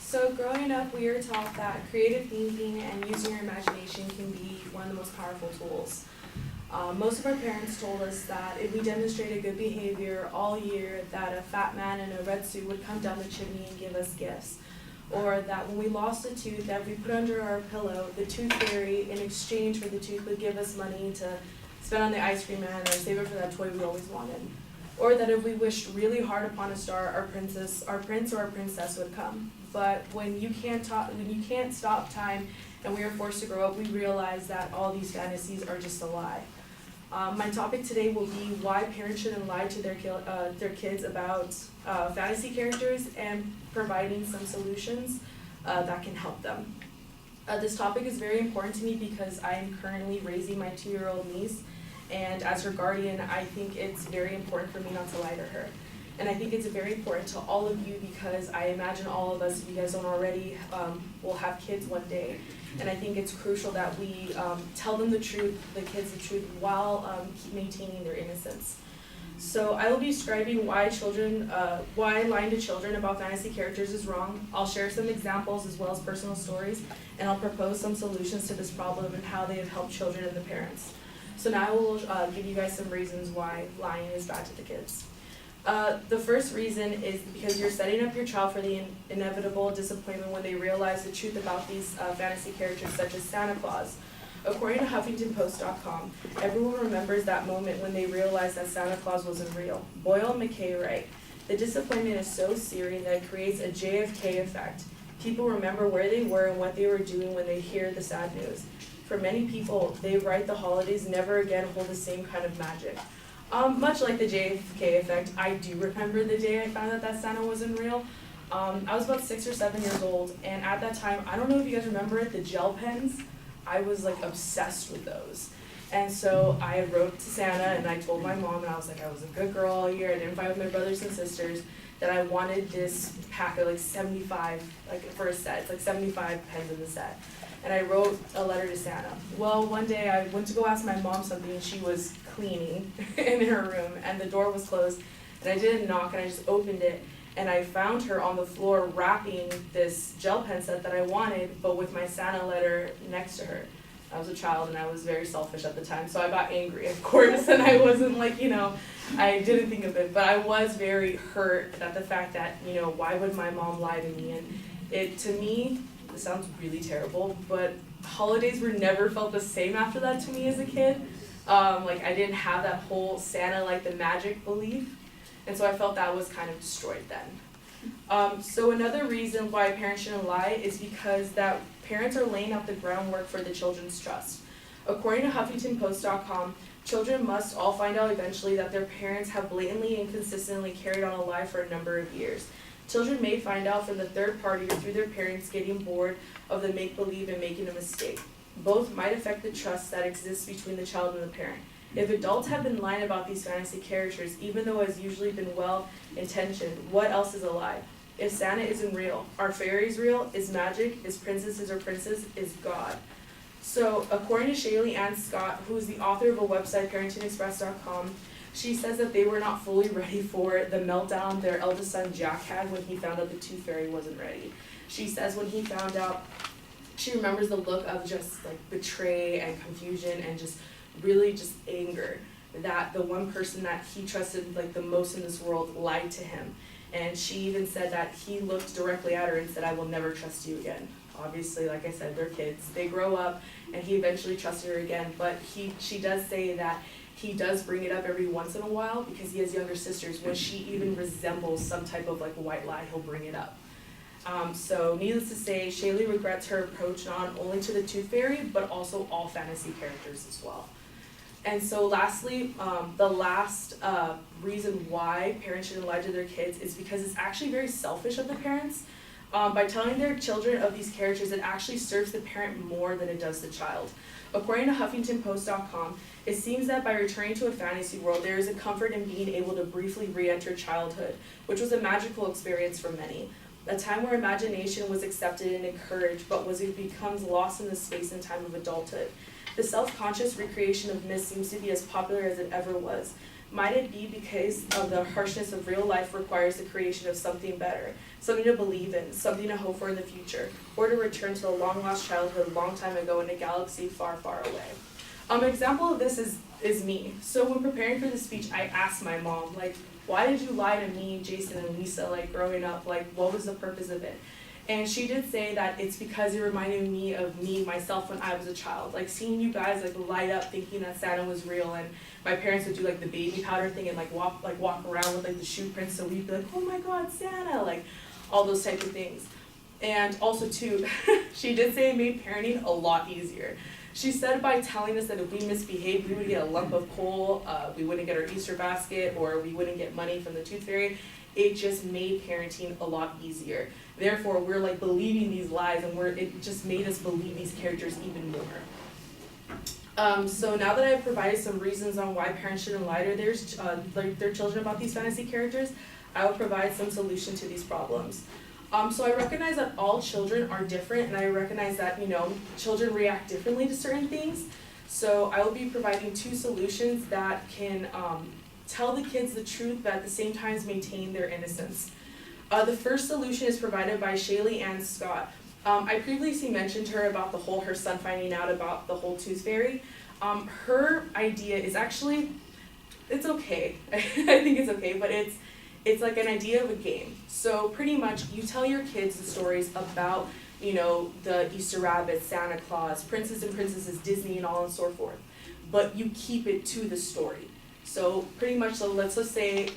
So growing up, we are taught that creative thinking and using your imagination can be one of the most powerful tools. Most of our parents told us that if we demonstrated good behavior all year, that a fat man in a red suit would come down the chimney and give us gifts. Or that when we lost a tooth, that if we put under our pillow, the tooth fairy, in exchange for the tooth, would give us money to spend on the ice cream man or save it for that toy we always wanted. Or that if we wished really hard upon a star, our prince or our princess would come. But when you can't stop time and we are forced to grow up, we realize that all these fantasies are just a lie. My topic today will be why parents shouldn't lie to their kids about fantasy characters and providing some solutions that can help them. This topic is very important to me because I am currently raising my 2-year-old niece, and as her guardian, I think it's very important for me not to lie to her. And I think it's very important to all of you because I imagine all of us, if you guys don't already, will have kids one day. And I think it's crucial that we tell them the truth, the kids the truth, while maintaining their innocence. So I will be describing why lying to children about fantasy characters is wrong. I'll share some examples as well as personal stories, and I'll propose some solutions to this problem and how they have helped children and the parents. So now I will give you guys some reasons why lying is bad to the kids. The first reason is because you're setting up your child for the inevitable disappointment when they realize the truth about these fantasy characters such as Santa Claus. According to HuffingtonPost.com, everyone remembers that moment when they realized that Santa Claus wasn't real. Boyle and McKay write, "The disappointment is so searing that it creates a JFK effect. People remember where they were and what they were doing when they hear the sad news. For many people, they write the holidays never again hold the same kind of magic." Much like the JFK effect, I do remember the day I found out that Santa wasn't real. I was about 6 or 7 years old, and at that time, I don't know if you guys remember it, the gel pens, I was like obsessed with those. And so I wrote to Santa and I told my mom, and I was like, I was a good girl all year, I didn't fight with my brothers and sisters, that I wanted this pack of like 75, like for a set, it's like 75 pens in the set. And I wrote a letter to Santa. Well, one day I went to go ask my mom something and she was cleaning in her room and the door was closed and I didn't knock and I just opened it and I found her on the floor wrapping this gel pen set that I wanted, but with my Santa letter next to her. I was a child and I was very selfish at the time, so I got angry, of course, and I wasn't like, I didn't think of it, but I was very hurt at the fact that, why would my mom lie to me? And to me, this sounds really terrible, but holidays were never felt the same after that to me as a kid. I didn't have that whole Santa, the magic belief, and so I felt that was kind of destroyed then. So another reason why parents shouldn't lie is because that parents are laying out the groundwork for the children's trust. According to HuffingtonPost.com, children must all find out eventually that their parents have blatantly and consistently carried on a lie for a number of years. Children may find out from the third party or through their parents getting bored of the make-believe and making a mistake. Both might affect the trust that exists between the child and the parent. If adults have been lying about these fantasy characters, even though it has usually been well-intentioned, what else is a lie? If Santa isn't real, are fairies real? Is magic? Is princesses or princes? Is God? So, according to Shaylee Ann Scott, who is the author of a website, ParentingExpress.com, she says that they were not fully ready for the meltdown their eldest son Jack had when he found out the tooth fairy wasn't ready. She says when he found out, she remembers the look of just betray and confusion and just anger that the one person that he trusted the most in this world lied to him. And she even said that he looked directly at her and said, "I will never trust you again." Obviously, like I said, they're kids. They grow up, and he eventually trusted her again. But she does say that he does bring it up every once in a while because he has younger sisters. When she even resembles some type of white lie, he'll bring it up. So needless to say, Shaylee regrets her approach not only to the Tooth Fairy, but also all fantasy characters as well. And so lastly, the last reason why parents shouldn't lie to their kids is because it's actually very selfish of the parents. By telling their children of these characters, it actually serves the parent more than it does the child. According to HuffingtonPost.com, it seems that by returning to a fantasy world, there is a comfort in being able to briefly re-enter childhood, which was a magical experience for many. A time where imagination was accepted and encouraged, but it becomes lost in the space and time of adulthood. The self-conscious recreation of myths seems to be as popular as it ever was. Might it be because of the harshness of real life requires the creation of something better, something to believe in, something to hope for in the future, or to return to a long-lost childhood a long time ago in a galaxy far, far away? An example of this is me. So when preparing for the speech, I asked my mom, like, why did you lie to me, Jason, and Lisa, like, growing up? Like, what was the purpose of it? And she did say that it's because it reminded me of myself, when I was a child. Like, seeing you guys, like, light up thinking that Santa was real, and my parents would do, like, the baby powder thing and, like, walk around with, like, the shoe prints, so we'd be like, oh my God, Santa, like, all those types of things. And also, too, she did say it made parenting a lot easier. She said by telling us that if we misbehaved, we would get a lump of coal, we wouldn't get our Easter basket, or we wouldn't get money from the tooth fairy. It just made parenting a lot easier. Therefore, we're like believing these lies, and it just made us believe these characters even more. So now that I've provided some reasons on why parents shouldn't lie to their children about these fantasy characters, I will provide some solution to these problems. So I recognize that all children are different, and I recognize that, children react differently to certain things. So I will be providing 2 solutions that can tell the kids the truth, but at the same time maintain their innocence. The first solution is provided by Shaylee Ann Scott. I previously mentioned to her about her son finding out about the whole tooth fairy. Her idea is actually, it's okay. I think it's okay, but it's like an idea of a game. So pretty much you tell your kids the stories about, the Easter Rabbit, Santa Claus, princes and princesses, Disney, and all and so forth. But you keep it to the story. So pretty much, so let's just say,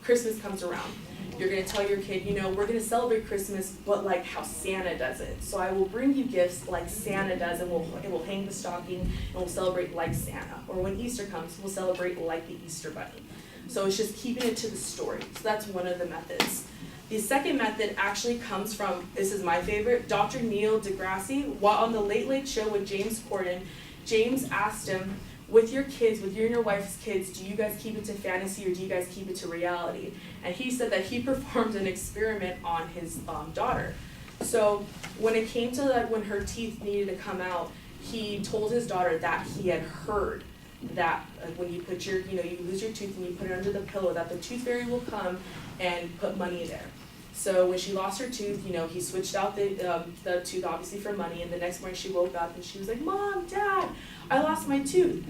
Christmas comes around. You're going to tell your kid, we're going to celebrate Christmas, but like how Santa does it. So I will bring you gifts like Santa does, and we'll hang the stocking, and we'll celebrate like Santa. Or when Easter comes, we'll celebrate like the Easter Bunny. So it's just keeping it to the story. So that's one of the methods. The second method actually comes from, this is my favorite, Dr. Neil deGrasse. While on the Late Late Show with James Corden, James asked him, with your kids, with you and your wife's kids, do you guys keep it to fantasy or do you guys keep it to reality? And he said that he performed an experiment on his daughter. So when it came to when her teeth needed to come out, he told his daughter that he had heard that when you put you lose your tooth and you put it under the pillow, that the tooth fairy will come and put money there. So when she lost her tooth, he switched out the tooth obviously for money, and the next morning she woke up and she was like, Mom, Dad, I lost my tooth.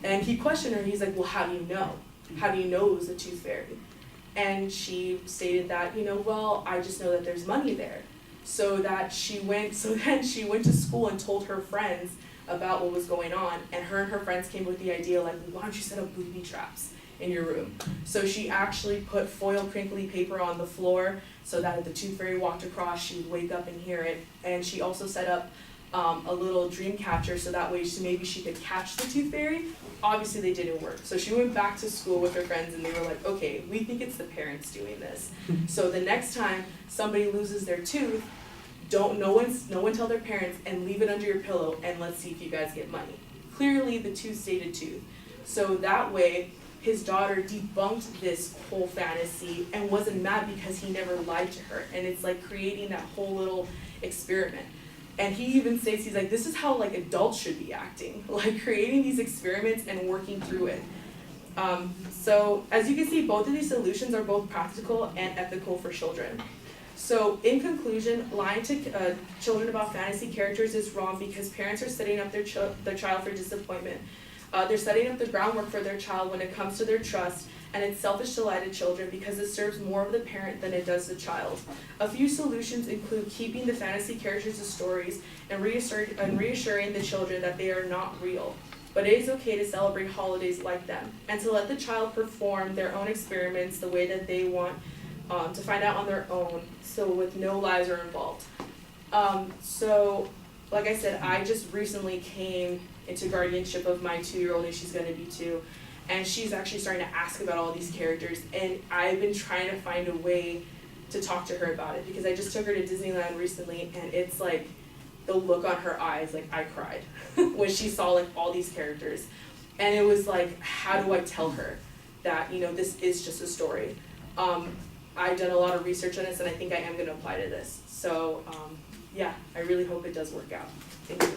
And he questioned her, and he's like, well, how do you know? How do you know it was the tooth fairy? And she stated that, well, I just know that there's money there. So then she went to school and told her friends about what was going on, and her friends came with the idea, like, why don't you set up booby traps in your room? So she actually put foil crinkly paper on the floor so that if the tooth fairy walked across, she would wake up and hear it. And she also set up a little dream catcher so that way maybe she could catch the tooth fairy. Obviously they didn't work. So she went back to school with her friends, and they were like, okay, we think it's the parents doing this. So the next time somebody loses their tooth, no one tell their parents, and leave it under your pillow, and let's see if you guys get money. Clearly the tooth stayed a tooth. So that way his daughter debunked this whole fantasy and wasn't mad because he never lied to her. And it's like creating that whole little experiment. And he even states, he's like, this is how like adults should be acting, like creating these experiments and working through it. So as you can see, both of these solutions are both practical and ethical for children. So in conclusion, lying to children about fantasy characters is wrong because parents are setting up their child for disappointment. They're setting up the groundwork for their child when it comes to their trust, and it's selfish to lie to children because it serves more of the parent than it does the child. A few solutions include keeping the fantasy characters as stories and reassuring the children that they are not real. But it is okay to celebrate holidays like them, and to let the child perform their own experiments the way that they want to find out on their own, so with no lies are involved. So, like I said, I just recently came into guardianship of my 2-year-old, and she's going to be 2, and she's actually starting to ask about all these characters, and I've been trying to find a way to talk to her about it, because I just took her to Disneyland recently, and it's like the look on her eyes, like I cried when she saw like all these characters, and it was like, how do I tell her that, this is just a story? I've done a lot of research on this, and I think I am going to apply to this. So, yeah, I really hope it does work out. Thank you.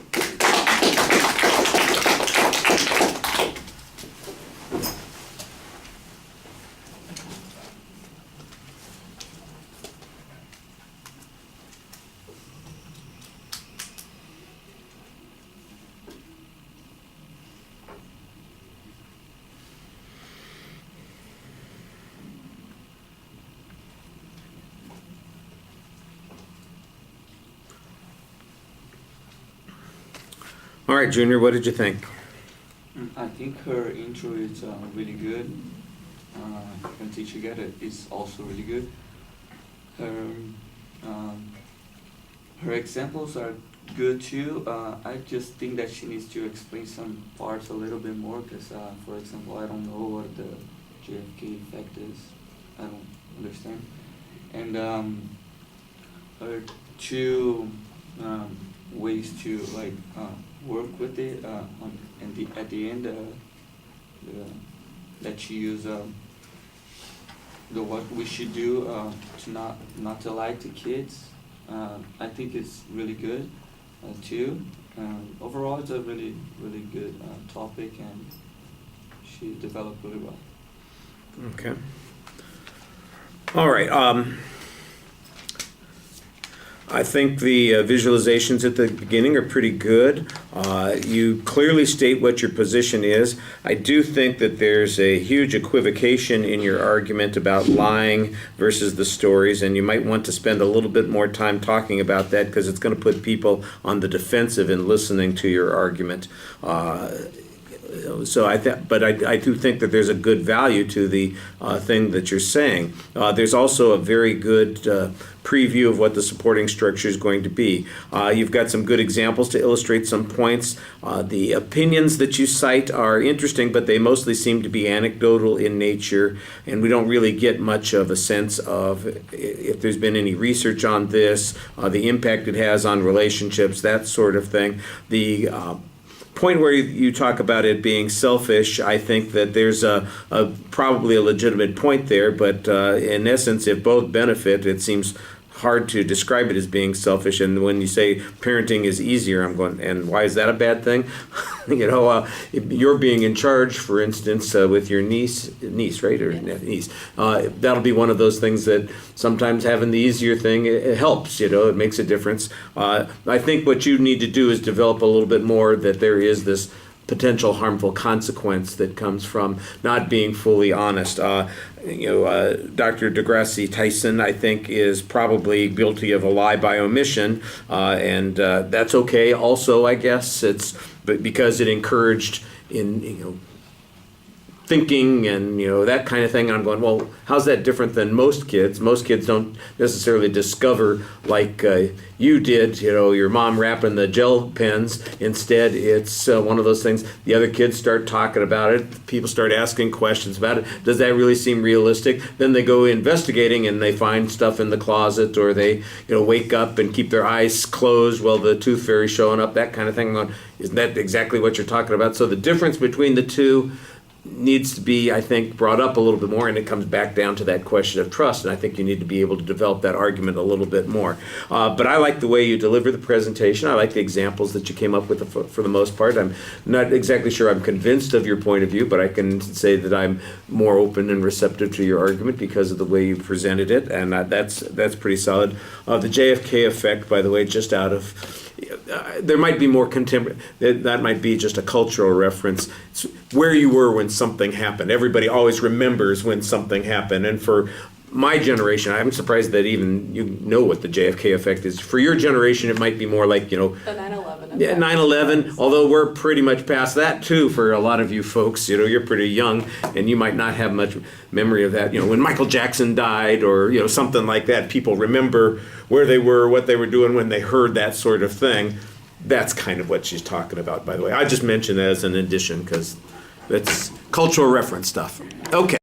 All right, Junior, what did you think? I think her intro is really good. Her teach together is also really good. Her her examples are good too. I just think that she needs to explain some parts a little bit more because, for example, I don't know what the JFK effect is. I don't understand. And her two ways to work with it at the end that she used the what we should do to not to lie to kids. I think it's really good too. Overall, it's a really good topic, and she developed really well. Okay. All right. I think the visualizations at the beginning are pretty good. You clearly state what your position is. I do think that there's a huge equivocation in your argument about lying versus the stories, and you might want to spend a little bit more time talking about that because it's going to put people on the defensive in listening to your argument. So I do think that there's a good value to the thing that you're saying. There's also a very good preview of what the supporting structure is going to be. You've got some good examples to illustrate some points. The opinions that you cite are interesting, but they mostly seem to be anecdotal in nature, and we don't really get much of a sense of if there's been any research on this, the impact it has on relationships, that sort of thing. The point where you talk about it being selfish, I think that there's probably a legitimate point there, but in essence, if both benefit, it seems hard to describe it as being selfish. And when you say parenting is easier, I'm going, and why is that a bad thing? If you're being in charge, for instance, with your niece, right, or Yes. niece, that'll be one of those things that sometimes having the easier thing, it helps, it makes a difference. I think what you need to do is develop a little bit more that there is this potential harmful consequence that comes from not being fully honest. Dr. Degrassi Tyson, I think, is probably guilty of a lie by omission, and that's okay. Also, I guess but because it encouraged in thinking and that kind of thing. And I'm going, well, how's that different than most kids? Most kids don't necessarily discover like you did, your mom wrapping the gel pens. Instead, it's one of those things. The other kids start talking about it. People start asking questions about it. Does that really seem realistic? Then they go investigating and they find stuff in the closet, or they wake up and keep their eyes closed while the tooth fairy's showing up. That kind of thing. I'm going, isn't that exactly what you're talking about? So the difference between the two needs to be, I think, brought up a little bit more, and it comes back down to that question of trust, and I think you need to be able to develop that argument a little bit more. But I like the way you deliver the presentation. I like the examples that you came up with for the most part. I'm not exactly sure I'm convinced of your point of view, but I can say that I'm more open and receptive to your argument because of the way you presented it, and that's pretty solid. The JFK effect, by the way, just out of there might be more contemporary, that might be just a cultural reference. It's where you were when something happened. Everybody always remembers when something happened. And for my generation, I'm surprised that even you know what the JFK effect is. For your generation, it might be more like, The 9/11. Yeah, 9/11, although we're pretty much past that too for a lot of you folks. You're pretty young and you might not have much memory of that. When Michael Jackson died or, something like that, people remember where they were, what they were doing when they heard that sort of thing. That's kind of what she's talking about, by the way. I just mentioned that as an addition because that's cultural reference stuff. Okay.